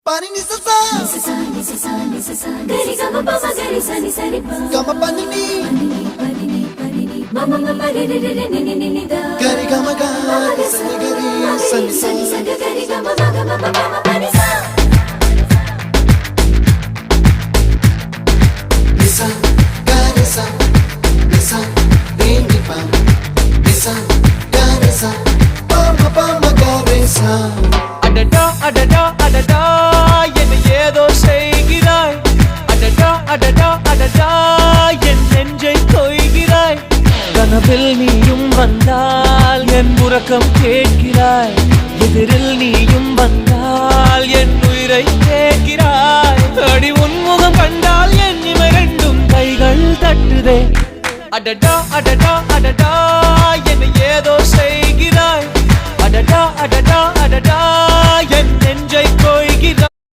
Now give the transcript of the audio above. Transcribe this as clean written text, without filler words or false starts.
Pani ni sa gari gama pa ma gari sa ni sa ri pa gama pani ni mama mama re re re ni ni ni da gari gama ga sa ni gari sa ni sa gari gama ma pani sa nisa gari sa nisa re ni pa nisa gari sa pa ma gari sa அடடா அடடா அடடா என்ன ஏதோ செய்கிறாய் அடடா அடடா அடடா என் நெஞ்சை கொய்கிறாய் கனவில் நீயும் வந்தால் என் உறக்கம் கேட்கிறாய் எதிரில் நீயும் வந்தால் என் உயிரை கேட்கிறாய் அடி உன்முகம் கண்டால் என் இமை ரெண்டும் கைகள் தட்டுதே அடடா அடடா அடடா என்ன ஏதோ செய்கிறாய் அடடா அடடா அடடா என் நெஞ்சை கொய்கிறாய்